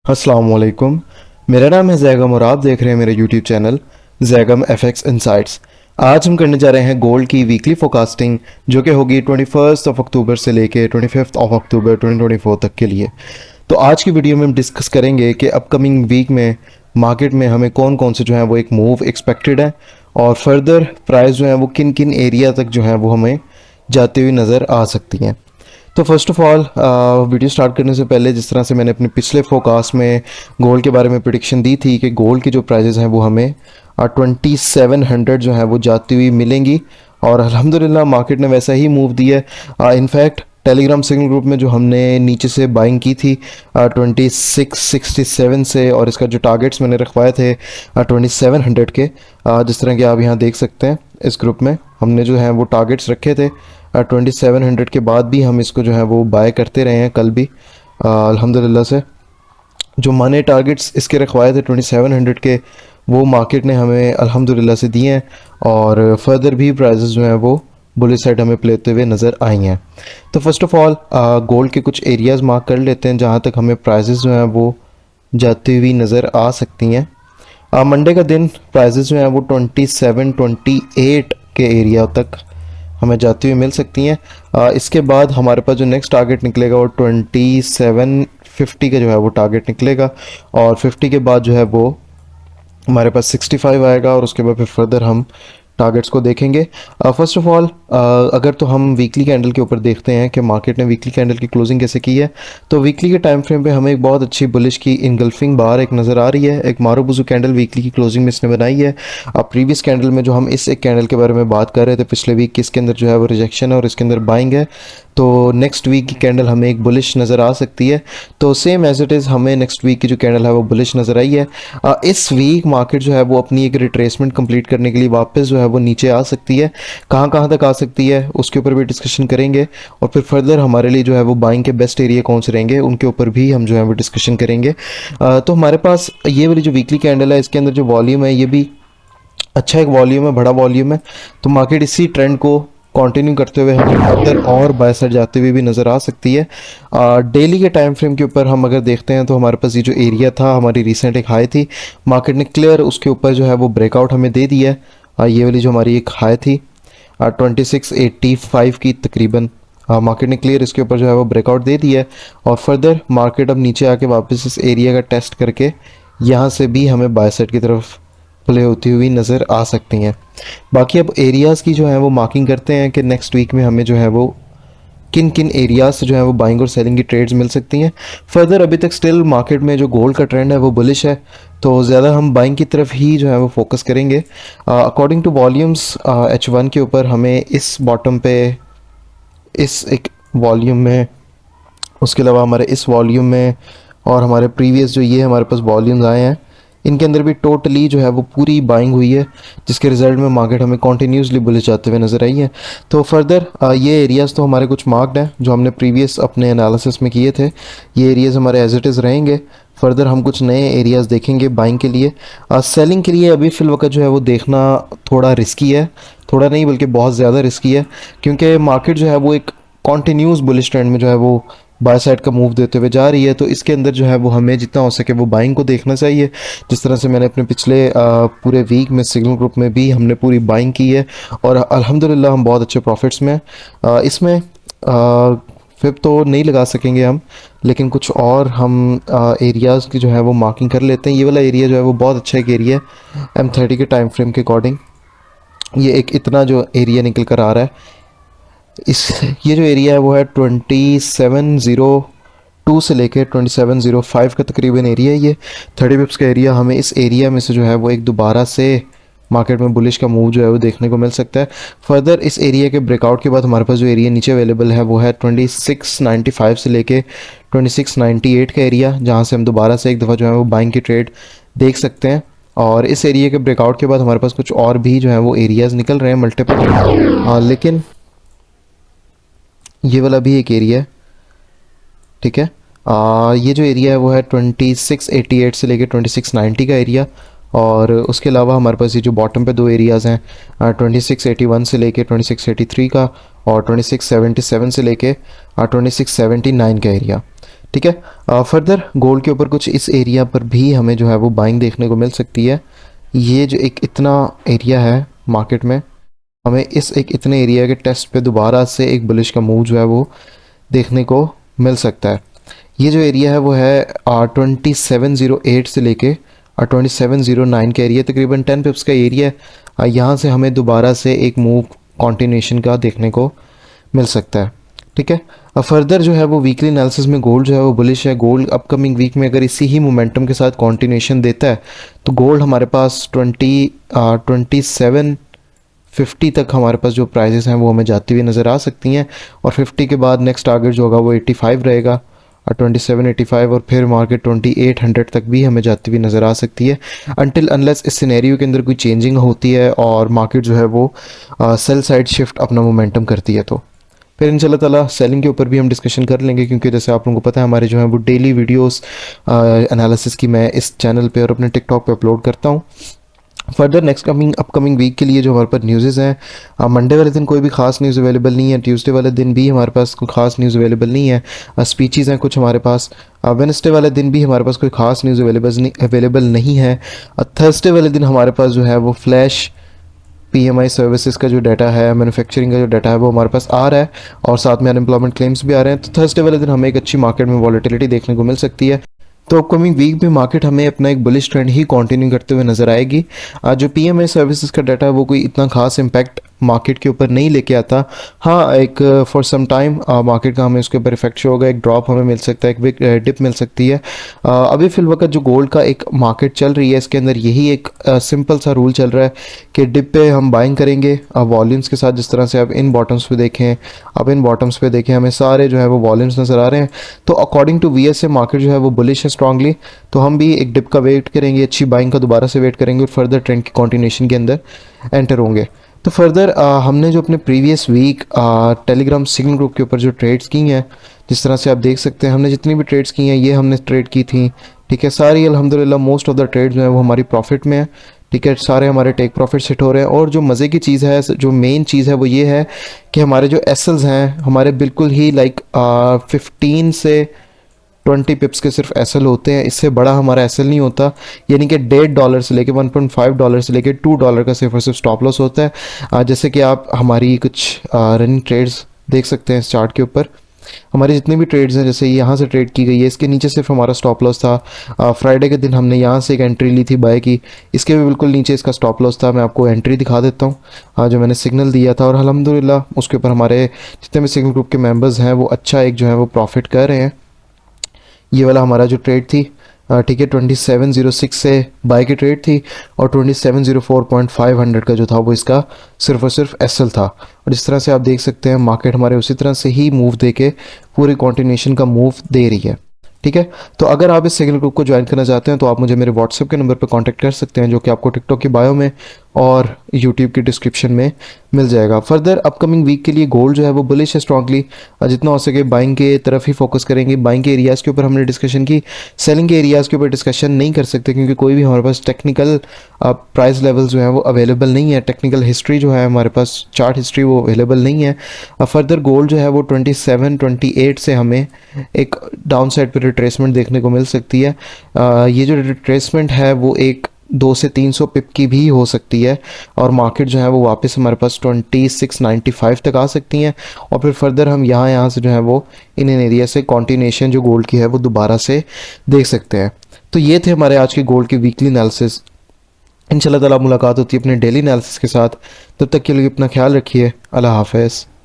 अस्सलाम वालेकुम। मेरा नाम है जैगम और आप देख रहे हैं मेरे YouTube channel Zaigham FX insights. आज हम करने जा रहे हैं गोल्ड की वीकली फोरकास्टिंग जो कि होगी 21 अक्टूबर से लेके 25 अक्टूबर 2024 तक के लिए। तो आज की वीडियो में हम डिस्कस करेंगे कि अपकमिंग वीक में मार्केट में हमें कौन कौन से जो है वो एक मूव एक्सपेक्टेड है और फर्दर प्राइस जो है वो किन किन एरिया तक जो है वो हमें जाती हुई नज़र आ सकती हैं। तो first of all video start करने से पहले जिस तरह से मैंने अपने पिछले फोकास्ट में गोल्ड के बारे में प्रिडिक्शन दी थी कि गोल्ड की जो प्राइजेस हैं वो हमें 2700 जो है वो जाती हुई मिलेंगी और अल्हम्दुलिल्लाह मार्केट ने वैसा ही मूव दिया है। इनफैक्ट टेलीग्राम सिग्नल ग्रुप में जो हमने नीचे से बाइंग की थी 2667 से और इसका जो टारगेट्स मैंने रखवाए थे 2700 के, जिस तरह के आप यहाँ देख सकते हैं इस ग्रुप में हमने जो है वो टारगेट्स रखे थे 2700 के बाद भी हम इसको जो है वो बाय करते रहे हैं। कल भी अल्हम्दुलिल्लाह से जो मैंने टारगेट्स इसके रखवाए थे 2700 के वो मार्केट ने हमें अल्हम्दुलिल्लाह से दिए हैं और फर्दर भी प्राइसेस जो हैं वो बुलिश साइड हमें प्ले होते हुए नज़र आई हैं। तो फर्स्ट ऑफ ऑल गोल्ड के कुछ एरियाज़ मार्क कर लेते हैं जहाँ तक हमें प्राइसेस जो हैं वो जाती हुई नज़र आ सकती हैं। मंडे का दिन प्राइसेस जो हैं वो 27-28 के एरिया तक हमें जाती हुई मिल सकती हैं। इसके बाद हमारे पास जो नेक्स्ट टारगेट निकलेगा वो 2750 का जो है वो टारगेट निकलेगा और 50 के बाद जो है वो हमारे पास 65 आएगा और उसके बाद फिर फर्दर हम टारगेट्स को देखेंगे। फर्स्ट ऑफ ऑल अगर तो हम वीकली कैंडल के ऊपर देखते हैं कि मार्केट ने वीकली कैंडल की क्लोजिंग कैसे की है, तो वीकली के टाइम फ्रेम पे हमें एक बहुत अच्छी बुलिश की इनगल्फिंग बार एक नज़र आ रही है। एक मारूबुजू कैंडल वीकली की क्लोजिंग में इसने बनाई है। अब प्रीवियस कैंडल में जो हम इस एक कैंडल के बारे में बात कर रहे थे पिछले वीक की, इसके अंदर जो है वो रिजेक्शन है और इसके अंदर बाइंग है, तो नेक्स्ट वीक की कैंडल हमें एक बुलिश नज़र आ सकती है। तो सेम एज इट इज़ हमें नेक्स्ट वीक की जो कैंडल है वो बुलिश नज़र आई है। इस वीक मार्केट जो है वो अपनी एक रिट्रेसमेंट कंप्लीट करने के लिए वापस जो है वो नीचे आ सकती है। कहाँ कहाँ तक आ सकती है उसके ऊपर भी डिस्कशन करेंगे और फिर फर्दर हमारे लिए जो है वो बाइंग के बेस्ट एरिया कौन से रहेंगे उनके ऊपर भी हम जो है वो डिस्कशन करेंगे। तो हमारे पास ये वाली जो वीकली कैंडल है इसके अंदर जो वॉल्यूम है ये भी अच्छा एक वॉल्यूम है, बड़ा वॉल्यूम है। तो मार्केट इसी ट्रेंड को कंटिन्यू करते हुए हमें फर्दर और बाय साइड जाते हुए भी नज़र आ सकती है। डेली के टाइम फ्रेम के ऊपर हम अगर देखते हैं तो हमारे पास ये जो एरिया था हमारी रिसेंट एक हाई थी, मार्केट ने क्लियर उसके ऊपर जो है वो ब्रेकआउट हमें दे दिया है। ये वाली जो हमारी एक हाई थी 2685 की तकरीबन, मार्केट ने क्लियर इसके ऊपर जो है वो ब्रेकआउट दे दिया है और फर्दर मार्केट अब नीचे आके वापस इस एरिया का टेस्ट करके यहाँ से भी हमें बाय साइड की तरफ प्ले होती हुई नज़र आ सकती हैं। बाकी अब एरियाज़ की जो है वो मार्किंग करते हैं कि नेक्स्ट वीक में हमें जो है वो किन किन एरियाज से जो है वो बाइंग और सेलिंग की ट्रेड्स मिल सकती हैं। फर्दर अभी तक स्टिल मार्केट में जो गोल्ड का ट्रेंड है वो बुलिश है, तो ज़्यादा हम बाइंग की तरफ ही जो है वो फोकस करेंगे। अकॉर्डिंग टू वॉल्यूम्स H1 के ऊपर हमें इस बॉटम पे इस एक वॉल्यूम में, उसके अलावा हमारे इस वॉल्यूम में और हमारे प्रीवियस जो ये हमारे पास वॉल्यूम्स आए हैं इनके अंदर भी टोटली जो है वो पूरी बाइंग हुई है, जिसके रिजल्ट में मार्केट हमें कॉन्टीन्यूसली बुलिश जाते हुए नज़र आई है। तो फर्दर ये एरियाज़ तो हमारे कुछ मार्क्ड हैं जो हमने प्रीवियस अपने एनालिसिस में किए थे, ये एरियाज़ हमारे एज इट इज़ रहेंगे। फर्दर हम कुछ नए एरियाज़ देखेंगे बाइंग के लिए। सेलिंग के लिए अभी फ़िल वक्त जो है वो देखना थोड़ा रिस्की है, थोड़ा नहीं बल्कि बहुत ज़्यादा रिस्की है, क्योंकि मार्केट जो है वो एक कॉन्टीन्यूस बुलिश ट्रेंड में जो है वो बाय साइड का मूव देते हुए जा रही है। तो इसके अंदर जो है वो हमें जितना हो सके वो बाइंग को देखना चाहिए। जिस तरह से मैंने अपने पिछले पूरे वीक में सिग्नल ग्रुप में भी हमने पूरी बाइंग की है और अल्हम्दुलिल्लाह हम बहुत अच्छे प्रॉफिट्स में इसमें फिर तो नहीं लगा सकेंगे हम, लेकिन कुछ और हम एरियाज़ की जो है वो मार्किंग कर लेते हैं। ये वाला एरिया जो है वो बहुत अच्छा एक एरिया है M30 के टाइम फ्रेम के अकॉर्डिंग। ये एक इतना जो एरिया निकल कर आ रहा है, इस ये जो एरिया है वो है 2702 से लेकर 2705 का तकरीबन एरिया है। ये 30 पिप्स का एरिया, हमें इस एरिया में से जो है वो एक दोबारा से मार्केट में बुलिश का मूव जो है वो देखने को मिल सकता है। फर्दर इस एरिया के ब्रेकआउट के बाद हमारे पास जो एरिया नीचे अवेलेबल है वो है 2695 से लेके 2698 का एरिया, जहाँ से हम दोबारा से एक दफ़ा जो है वो बाइंग की ट्रेड देख सकते हैं। और इस एरिया के ब्रेकआउट के बाद हमारे पास कुछ और भी जो है वो एरियाज़ निकल रहे हैं मल्टीपल, लेकिन ये वाला भी एक एरिया है, ठीक है। ये जो एरिया है वो है 2688 से लेकर 2690 का एरिया और उसके अलावा हमारे पास ये जो बॉटम पे दो एरियाज़ हैं 2681 से लेके 2683 का और 2677 से लेके 2679 का एरिया। ठीक है। फर्दर गोल्ड के ऊपर कुछ इस एरिया पर भी हमें जो है वो बाइंग देखने को मिल सकती है। ये जो एक इतना एरिया है मार्केट में, हमें इस एक इतने एरिया के टेस्ट पे दोबारा से एक बुलिश का मूव जो है वो देखने को मिल सकता है। ये जो एरिया है वो है 2708 से लेके 2709 का एरिया, तकरीबन 10 पिप्स का एरिया है। यहाँ से हमें दोबारा से एक मूव कॉन्टिन्यूशन का देखने को मिल सकता है। ठीक है। अब फर्दर जो है वो वीकली एनालिसिस में गोल्ड जो है वो बुलिश है। गोल्ड अपकमिंग वीक में अगर इसी ही मोमेंटम के साथ कॉन्टिन्यूशन देता है तो गोल्ड हमारे पास 2750 तक हमारे पास जो प्राइजेस हैं वो हमें जाती हुई नज़र आ सकती हैं। और 50 के बाद नेक्स्ट टारगेट जो होगा वो 85 रहेगा, और 2785, और फिर मार्केट 2800 तक भी हमें जाती हुई नज़र आ सकती है, अनटिल अनलेस इस सिनेरियो के अंदर कोई चेंजिंग होती है और मार्केट जो है वो सेल साइड शिफ्ट अपना मोमेंटम करती है। तो फिर इंशाल्लाह ताला सेलिंग के ऊपर भी हम डिस्कशन कर लेंगे, क्योंकि जैसे आप लोगों को पता है हमारे जो है वो डेली वीडियोस एनालिसिस की मैं इस चैनल पे और अपने टिकटॉक पे अपलोड करता हूँ। फर्दर नेक्स्ट अपकमिंग वीक के लिए जो हमारे पास न्यूज़ हैं, मंडे वाले दिन कोई भी खास न्यूज़ अवेलेबल नहीं है, ट्यूसडे वाले दिन भी हमारे पास कोई खास न्यूज़ अवेलेबल नहीं है, स्पीचेज़ हैं कुछ हमारे पास, वेडनेसडे वाले दिन भी हमारे पास कोई खास न्यूज़ अवेलेबल नहीं है। थर्सडे वाले दिन हमारे पास जो है वो फ्लैश पीएमआई सर्विसेज का जो डाटा है, मैन्युफैक्चरिंग का जो डाटा है वो हमारे पास आ रहा है, और साथ में अनएम्प्लॉयमेंट क्लेम्स भी आ रहे हैं। तो थर्सडे वाले दिन हमें एक अच्छी मार्केट में वॉलेटिलिटी देखने को मिल सकती है। तो अपकमिंग वीक में मार्केट हमें अपना एक बुलिश ट्रेंड ही कंटिन्यू करते हुए नजर आएगी। जो पीएमआई सर्विसेज का डाटा है वो कोई इतना खास इम्पैक्ट मार्केट के ऊपर नहीं लेके आता। हाँ, एक फॉर सम टाइम मार्केट का हमें उसके ऊपर इफेक्ट शो होगा, एक ड्रॉप हमें मिल सकता है, एक बिग डिप मिल सकती है। अभी फिल वक्त जो गोल्ड का एक मार्केट चल रही है इसके अंदर यही एक सिंपल सा रूल चल रहा है कि डिप पे हम बाइंग करेंगे वॉल्यूम्स के साथ। जिस तरह से आप इन बॉटम्स पे देखें, अब इन बॉटम्स पे देखें, हमें सारे जो है वो वॉल्यूम्स नज़र आ रहे हैं। तो अकॉर्डिंग टू वीएसए मार्केट जो है वो बुलिश है स्ट्रांगली। तो हम भी एक डिप का वेट करेंगे, अच्छी बाइंग का दोबारा से वेट करेंगे और फर्दर ट्रेंड की कॉन्टिन्यूशन के अंदर एंटर होंगे। तो फर्दर हमने जो अपने previous week Telegram Signal group के ऊपर जो ट्रेड्स की हैं, जिस तरह से आप देख सकते हैं हमने जितनी भी ट्रेड्स की हैं ये हमने ट्रेड की थी। ठीक है, सारी अल्हम्दुलिल्लाह मोस्ट ऑफ द ट्रेड्स जो है वो हमारी प्रॉफिट में है। ठीक है, सारे हमारे टेक प्रॉफिट हिट हो रहे हैं। और जो मज़े की चीज़ है, जो मेन चीज़ है वो ये है कि हमारे जो एसएल्स हैं हमारे बिल्कुल ही लाइक 15 से 20 पिप्स के सिर्फ एसएल होते हैं, इससे बड़ा हमारा एसएल नहीं होता। यानी कि $1.5 से लेके $1.5 से लेके $2 का सिर्फ और सिर्फ स्टॉप लॉस होता है। जैसे कि आप हमारी कुछ रनिंग ट्रेड्स देख सकते हैं इस चार्ट के ऊपर। हमारी जितनी भी ट्रेड्स हैं, जैसे यहाँ से ट्रेड की गई है, इसके नीचे सिर्फ हमारा स्टॉप लॉस था। फ्राइडे के दिन हमने यहाँ से एक एंट्री ली थी बाय की, इसके भी बिल्कुल नीचे इसका स्टॉप लॉस था। मैं आपको एंट्री दिखा देता हूँ जो मैंने सिग्नल दिया था, और अल्हम्दुलिल्लाह उसके ऊपर हमारे जितने भी सिग्नल ग्रुप के मेंबर्स हैं वो अच्छा एक जो है वो प्रॉफिट कर रहे हैं। ये वाला हमारा जो ट्रेड थी, ठीक है, 2706 से बाय की ट्रेड थी, और 2704.500 का जो था वो इसका सिर्फ और सिर्फ एसएल था। और इस तरह से आप देख सकते हैं मार्केट हमारे उसी तरह से ही मूव दे के पूरी कॉन्टिन्यूशन का मूव दे रही है। ठीक है, तो अगर आप इस सिग्नल ग्रुप को ज्वाइन करना चाहते हैं तो आप मुझे मेरे व्हाट्सएप के नंबर पर कांटेक्ट कर सकते हैं, जो कि आपको टिकटॉक की बायो में और यूट्यूब की डिस्क्रिप्शन में मिल जाएगा। फर्दर अपकमिंग वीक के लिए गोल्ड जो है वो बुलिश है स्ट्रांगली, जितना हो सके बाइंग के तरफ ही फोकस करेंगे। बाइंग के एरियाज़ के ऊपर हमने डिस्कशन की, सेलिंग के एरियाज़ के ऊपर डिस्कशन नहीं कर सकते, क्योंकि कोई भी हमारे पास टेक्निकल प्राइस लेवल जो है वो अवेलेबल नहीं है। टेक्निकल हिस्ट्री जो है हमारे पास, चार्ट हिस्ट्री, वो अवेलेबल नहीं है। फर्दर गोल्ड जो है वो 27-28 से हमें एक डाउन साइड पर रिट्रेसमेंट देखने को मिल सकती है। ये जो रिट्रेसमेंट है वो एक 200 से 300 पिप की भी हो सकती है, और मार्केट जो है वो वापस हमारे पास 2695 तक आ सकती हैं। और फिर फर्दर हम यहाँ से जो है वो इन एरिया से कॉन्टिन्यूशन जो गोल्ड की है वो दोबारा से देख सकते हैं। तो ये थे हमारे आज के गोल्ड के वीकली एनालिसिस। इंशाल्लाह ताला मुलाकात होती है अपने डेली एनालिसिस के साथ। तब तक के लिए अपना ख्याल रखिए। अल्लाह हाफ़िज़।